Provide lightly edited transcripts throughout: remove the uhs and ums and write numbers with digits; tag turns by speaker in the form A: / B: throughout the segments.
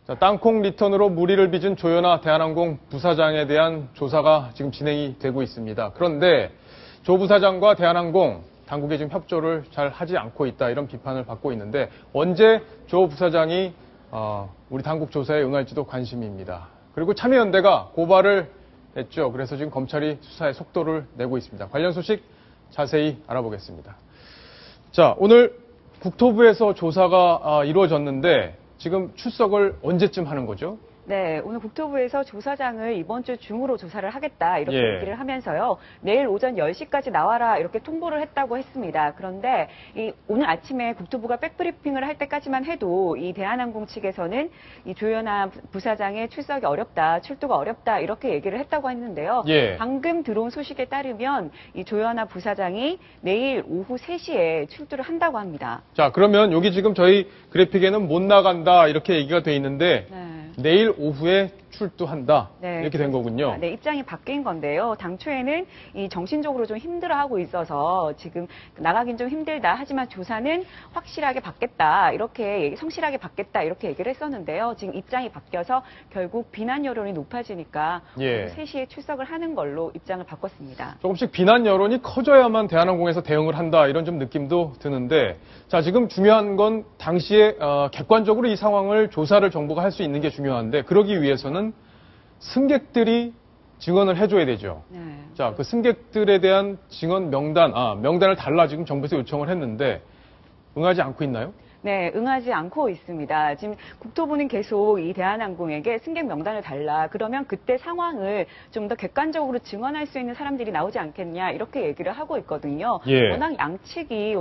A: 자, 땅콩 리턴으로 무리를 빚은 조현아 대한항공 부사장에 대한 조사가 지금 진행이 되고 있습니다. 그런데 조 부사장과 대한항공 당국이 지금 협조를 잘 하지 않고 있다 이런 비판을 받고 있는데 언제 조 부사장이 우리 당국 조사에 응할지도 관심입니다. 그리고 참여연대가 고발을 했죠. 그래서 지금 검찰이 수사에 속도를 내고 있습니다. 관련 소식 자세히 알아보겠습니다. 자, 오늘 국토부에서 조사가 이루어졌는데 지금 출석을 언제쯤 하는 거죠?
B: 네, 오늘 국토부에서 조사장을 이번 주 중으로 조사를 하겠다 이렇게
A: 예.
B: 얘기를 하면서요. 내일 오전 10시까지 나와라 이렇게 통보를 했다고 했습니다. 그런데 오늘 아침에 국토부가 백브리핑을 할 때까지만 해도 이 대한항공 측에서는 이 조현아 부사장의 출석이 어렵다, 출두가 어렵다 이렇게 얘기를 했다고 했는데요.
A: 예.
B: 방금 들어온 소식에 따르면 이 조현아 부사장이 내일 오후 3시에 출두를 한다고 합니다.
A: 자, 그러면 여기 지금 저희 그래픽에는 못 나간다 이렇게 얘기가 돼 있는데
B: 네.
A: 내일 오후에 출두한다
B: 네,
A: 이렇게 된 거군요.
B: 네, 입장이 바뀐 건데요. 당초에는 이 정신적으로 좀 힘들어하고 있어서 지금 나가긴 좀 힘들다. 하지만 조사는 확실하게 받겠다. 이렇게 성실하게 받겠다. 이렇게 얘기를 했었는데요. 지금 입장이 바뀌어서 결국 비난 여론이 높아지니까
A: 예.
B: 3시에 출석을 하는 걸로 입장을 바꿨습니다.
A: 조금씩 비난 여론이 커져야만 대한항공에서 대응을 한다 이런 좀 느낌도 드는데 자, 지금 중요한 건 당시에 객관적으로 이 상황을 조사를 정부가 할 수 있는 게 중요한데 그러기 위해서는 승객들이 증언을 해줘야 되죠.
B: 네.
A: 자, 그 승객들에 대한 증언 명단을 달라 지금 정부에서 요청을 했는데 응하지 않고 있나요?
B: 네, 응하지 않고 있습니다. 지금 국토부는 계속 이 대한항공에게 승객 명단을 달라. 그러면 그때 상황을 좀 더 객관적으로 증언할 수 있는 사람들이 나오지 않겠냐 이렇게 얘기를 하고 있거든요.
A: 예.
B: 워낙 양측이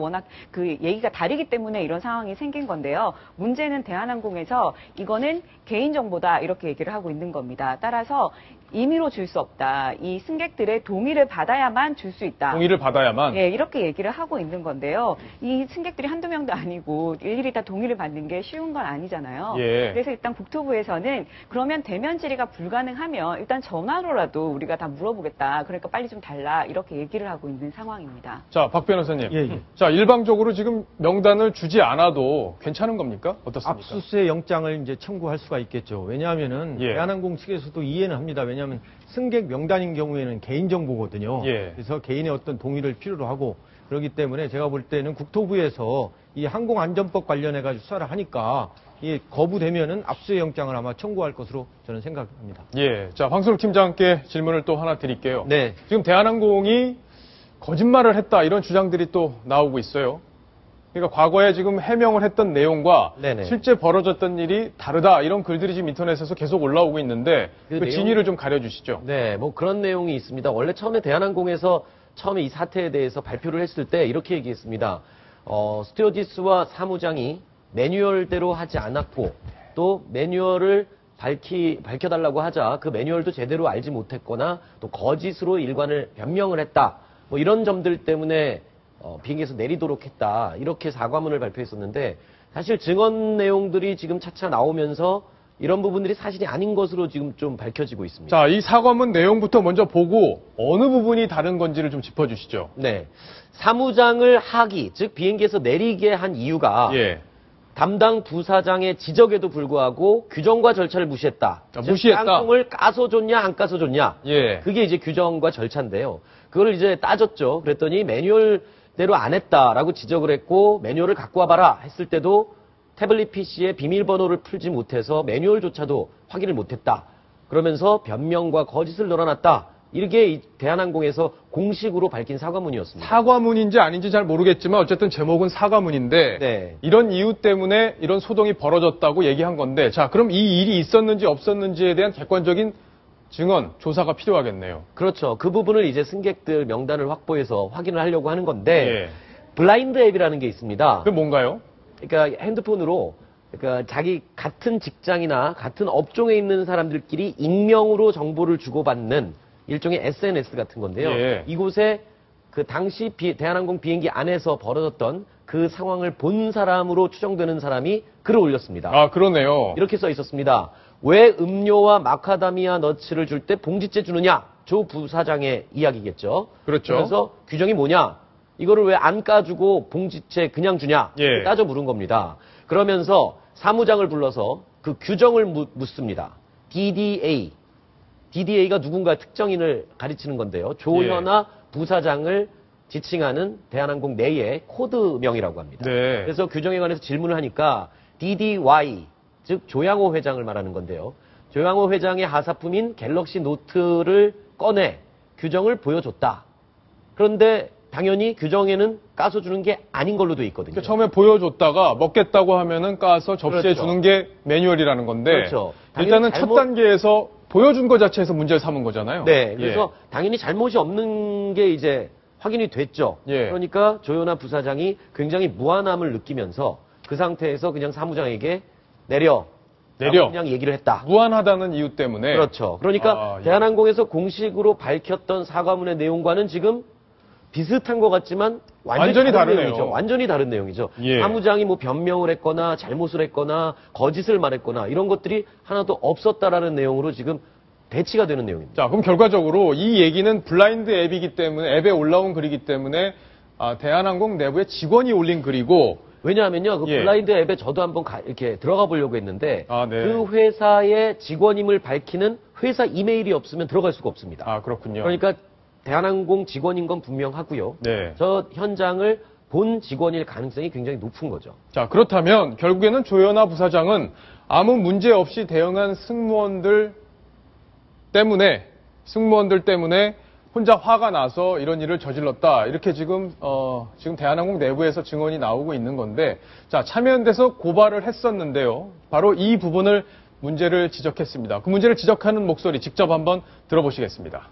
B: 그 얘기가 다르기 때문에 이런 상황이 생긴 건데요. 문제는 대한항공에서 이거는 개인정보다 이렇게 얘기를 하고 있는 겁니다. 따라서 임의로 줄 수 없다. 이 승객들의 동의를 받아야만 줄 수 있다.
A: 동의를 받아야만.
B: 예, 이렇게 얘기를 하고 있는 건데요. 이 승객들이 한두 명도 아니고 일일이 다 동의를 받는 게 쉬운 건 아니잖아요.
A: 예.
B: 그래서 일단 국토부에서는 그러면 대면 질의가 불가능하면 일단 전화로라도 우리가 다 물어보겠다. 그러니까 빨리 좀 달라. 이렇게 얘기를 하고 있는 상황입니다.
A: 자, 박 변호사님.
C: 예.
A: 자, 일방적으로 지금 명단을 주지 않아도 괜찮은 겁니까? 어떻습니까?
C: 압수수색 영장을 이제 청구할 수가 있겠죠. 왜냐하면은
A: 예.
C: 대한항공 측에서도 이해는 합니다. 왜냐하면 승객 명단인 경우에는 개인정보거든요.
A: 예.
C: 그래서 개인의 어떤 동의를 필요로 하고 그렇기 때문에 제가 볼 때는 국토부에서 이 항공안전법 관련해가지고 수사를 하니까 이 거부되면은 압수수색 영장을 아마 청구할 것으로 저는 생각합니다.
A: 예. 자, 황순욱 팀장께 질문을 또 하나 드릴게요.
C: 네.
A: 지금 대한항공이 거짓말을 했다 이런 주장들이 또 나오고 있어요. 그러니까 과거에 지금 해명을 했던 내용과
C: 네네.
A: 실제 벌어졌던 일이 다르다 이런 글들이 지금 인터넷에서 계속 올라오고 있는데 그 진위를 좀 가려주시죠.
D: 네, 뭐 그런 내용이 있습니다. 원래 처음에 대한항공에서 처음에 이 사태에 대해서 발표를 했을 때 이렇게 얘기했습니다. 스튜어디스와 사무장이 매뉴얼대로 하지 않았고 또 매뉴얼을 밝혀달라고 하자 그 매뉴얼도 제대로 알지 못했거나 또 거짓으로 일관을 변명을 했다. 뭐 이런 점들 때문에 비행기에서 내리도록 했다. 이렇게 사과문을 발표했었는데 사실 증언 내용들이 지금 차차 나오면서 이런 부분들이 사실이 아닌 것으로 지금 좀 밝혀지고 있습니다.
A: 자, 이 사과문 내용부터 먼저 보고 어느 부분이 다른 건지를 좀 짚어주시죠.
D: 네. 사무장을 하기, 즉 비행기에서 내리게 한 이유가
A: 예.
D: 담당 부사장의 지적에도 불구하고 규정과 절차를 무시했다.
A: 자,
D: 즉
A: 무시했다.
D: 땅콩을 까서 줬냐 안 까서 줬냐.
A: 예.
D: 그게 이제 규정과 절차인데요. 그걸 이제 따졌죠. 그랬더니 매뉴얼대로 안 했다라고 지적을 했고 매뉴얼을 갖고 와봐라 했을 때도 태블릿 PC의 비밀번호를 풀지 못해서 매뉴얼조차도 확인을 못했다. 그러면서 변명과 거짓을 늘어났다. 이렇게 이 대한항공에서 공식으로 밝힌 사과문이었습니다.
A: 사과문인지 아닌지 잘 모르겠지만 어쨌든 제목은 사과문인데
D: 네.
A: 이런 이유 때문에 이런 소동이 벌어졌다고 얘기한 건데 자, 그럼 이 일이 있었는지 없었는지에 대한 객관적인 증언, 조사가 필요하겠네요.
D: 그렇죠. 그 부분을 이제 승객들 명단을 확보해서 확인을 하려고 하는 건데
A: 예.
D: 블라인드 앱이라는 게 있습니다.
A: 그게 뭔가요?
D: 그러니까 핸드폰으로 그러니까 자기 같은 직장이나 같은 업종에 있는 사람들끼리 익명으로 정보를 주고받는 일종의 SNS 같은 건데요.
A: 예.
D: 이곳에 그 당시 대한항공 비행기 안에서 벌어졌던 그 상황을 본 사람으로 추정되는 사람이 글을 올렸습니다.
A: 아, 그러네요.
D: 이렇게 써 있었습니다. 왜 음료와 마카다미아 너츠를 줄 때 봉지째 주느냐? 조 부사장의 이야기겠죠.
A: 그렇죠.
D: 그래서 규정이 뭐냐? 이거를 왜 안 까주고 봉지째 그냥 주냐?
A: 예.
D: 따져 물은 겁니다. 그러면서 사무장을 불러서 그 규정을 묻습니다. DDA. DDA가 누군가 특정인을 가리치는 건데요. 조현아 부사장을 지칭하는 대한항공 내의 코드명이라고 합니다.
A: 네.
D: 그래서 규정에 관해서 질문을 하니까 DDY, 즉 조양호 회장을 말하는 건데요. 조양호 회장의 하사품인 갤럭시 노트를 꺼내 규정을 보여줬다. 그런데 당연히 규정에는 까서 주는 게 아닌 걸로 돼 있거든요.
A: 그러니까 처음에 보여줬다가 먹겠다고 하면은 까서 접시에
D: 그렇죠.
A: 주는 게 매뉴얼이라는 건데
D: 그렇죠.
A: 일단은
D: 당연히
A: 첫 단계에서 보여준 것 자체에서 문제를 삼은 거잖아요.
D: 네, 그래서
A: 예.
D: 당연히 잘못이 없는 게 이제 확인이 됐죠.
A: 예.
D: 그러니까 조현아 부사장이 굉장히 무안함을 느끼면서 그 상태에서 그냥 사무장에게 내려. 그냥 얘기를 했다.
A: 무한하다는 이유 때문에.
D: 그렇죠. 그러니까
A: 예.
D: 대한항공에서 공식으로 밝혔던 사과문의 내용과는 지금 비슷한 것 같지만 완전히 다른
A: 다르네요.
D: 내용이죠. 완전히 다른 내용이죠.
A: 예.
D: 사무장이 뭐 변명을 했거나 잘못을 했거나 거짓을 말했거나 이런 것들이 하나도 없었다라는 내용으로 지금 대치가 되는 내용입니다.
A: 자, 그럼 결과적으로 이 얘기는 블라인드 앱이기 때문에 앱에 올라온 글이기 때문에 대한항공 내부의 직원이 올린 글이고
D: 왜냐하면요, 그
A: 예.
D: 블라인드 앱에 저도 한번 이렇게 들어가 보려고 했는데
A: 네.
D: 그 회사의 직원임을 밝히는 회사 이메일이 없으면 들어갈 수가 없습니다.
A: 그렇군요.
D: 그러니까 대한항공 직원인 건 분명하고요.
A: 네.
D: 저 현장을 본 직원일 가능성이 굉장히 높은 거죠.
A: 자, 그렇다면 결국에는 조현아 부사장은 아무 문제 없이 대응한 승무원들 때문에 혼자 화가 나서 이런 일을 저질렀다. 이렇게 지금 대한항공 내부에서 증언이 나오고 있는 건데, 자, 참여연대에서 고발을 했었는데요. 바로 이 부분을 문제를 지적했습니다. 그 문제를 지적하는 목소리 직접 한번 들어보시겠습니다.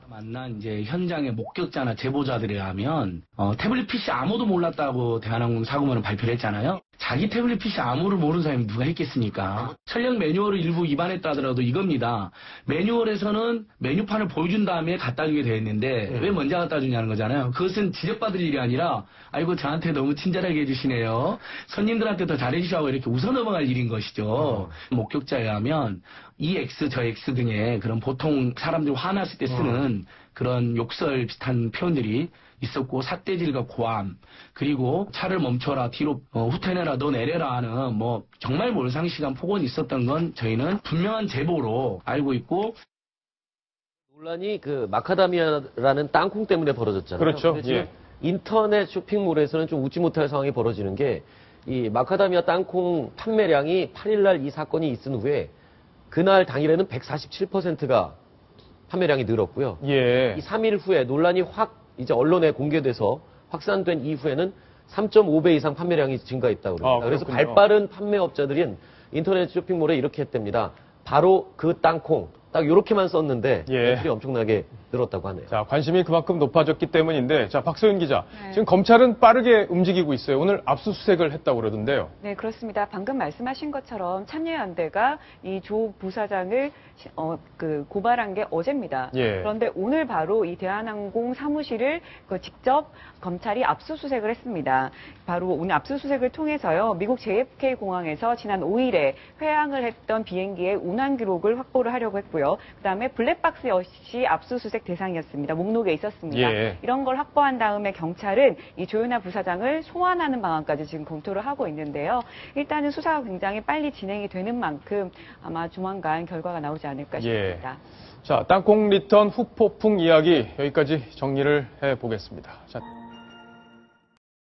E: 만난 이제 현장의 목격자나 제보자들에 하면 태블릿 PC 아무도 몰랐다고 대한항공 사고문을 발표를 했잖아요. 자기 태블릿 PC 아무를 모르는 사람이 누가 했겠습니까? 전력 매뉴얼을 일부 위반했다 하더라도 이겁니다. 매뉴얼에서는 메뉴판을 보여준 다음에 갖다 주게 되어 있는데 왜 먼저 갖다 주냐는 거잖아요. 그것은 지적받을 일이 아니라 아이고 저한테 너무 친절하게 해주시네요. 손님들한테 더 잘해주시라고 이렇게 웃어 넘어갈 일인 것이죠. 목격자에 하면 이 X 저 X 등의 그런 보통 사람들 화났을 때 쓰는 그런 욕설 비슷한 표현들이 있었고 삿대질과 고함 그리고 차를 멈춰라 뒤로 후퇴내라 너 내려라 하는 뭐 정말 몰상식한 폭언이 있었던 건 저희는 분명한 제보로 알고 있고
D: 논란이 그 마카다미아라는 땅콩 때문에 벌어졌잖아요.
A: 그렇죠.
D: 근데 지금
A: 예.
D: 인터넷 쇼핑몰에서는 좀 웃지 못할 상황이 벌어지는 게 이 마카다미아 땅콩 판매량이 8일날 이 사건이 있은 후에 그날 당일에는 147%가 판매량이 늘었고요.
A: 예.
D: 이 3일 후에 논란이 확 이제 언론에 공개돼서 확산된 이후에는 3.5배 이상 판매량이 증가했다고 그럽니다. 그래서
A: 그렇군요.
D: 발빠른 판매업자들은 인터넷 쇼핑몰에 이렇게 했답니다. 바로 그 땅콩 딱 이렇게만 썼는데
A: 예.
D: 매출이 엄청나게 늘었다고 하네요.
A: 자, 관심이 그만큼 높아졌기 때문인데, 자, 박소연 기자.
B: 네.
A: 지금 검찰은 빠르게 움직이고 있어요. 오늘 압수수색을 했다고 그러던데요.
B: 네, 그렇습니다. 방금 말씀하신 것처럼 참여연대가 이 조 부사장을 고발한 게 어제입니다.
A: 예.
B: 그런데 오늘 바로 이 대한항공 사무실을 직접 검찰이 압수수색을 했습니다. 바로 오늘 압수수색을 통해서요, 미국 JFK 공항에서 지난 5일에 회항을 했던 비행기의 운항 기록을 확보를 하려고 했고요. 그다음에 블랙박스 역시 압수수색 대상이었습니다. 목록에 있었습니다.
A: 예.
B: 이런 걸 확보한 다음에 경찰은 이 조현아 부사장을 소환하는 방안까지 지금 검토를 하고 있는데요. 일단은 수사가 굉장히 빨리 진행이 되는 만큼 아마 조만간 결과가 나오지 않을까 싶습니다.
A: 자, 땅콩 리턴 후폭풍 이야기 여기까지 정리를 해보겠습니다. 자.